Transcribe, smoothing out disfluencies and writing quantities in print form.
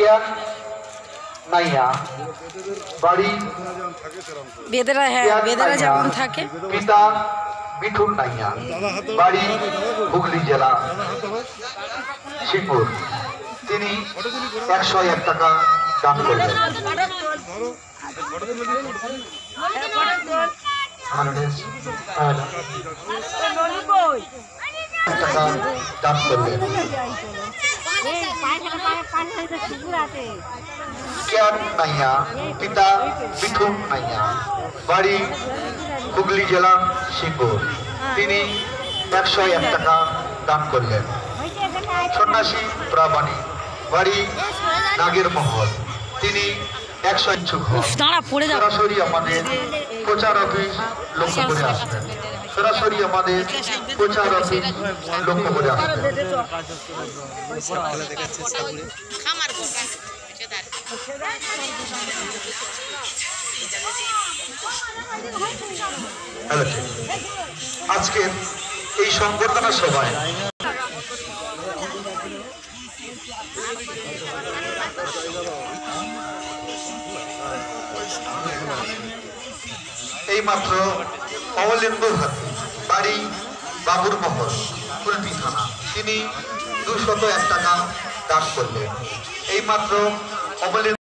Care Naiya বাড়ি বেদেরা, হ্যাঁ বেদেরা যেমন থাকে। পিতা মিঠুন নাইয়া বাড়ি হুগলি জেলা শিবপুর। তিনি 101 টাকা দান করলেন। টাকা দান করলেন। কেয়ার নাইয়া পিতা মিঠুন নাইয়া বাড়ি হুগলি জেলা শিবপুর। তিনি 101 টাকা দান করলেন। সন্ন্যাসী প্রামাণিক বাড়ি নাগের মহল। তিনি 100 ইচ্ছুক হন। সরাসরি আমাদের প্রচার অফিস লক্ষ্য করে আসবেন। সরাসরি আমাদের প্রচার অফিস লক্ষ্য করে আসবেন। আজকের এই সংবর্ধনা সভায় এইমাত্র অমলেন্দু হাতি বাড়ি বাবুর মহল কুলপি থানা, তিনি 201 টাকা দান করলেন। এইমাত্র অমলেন্দু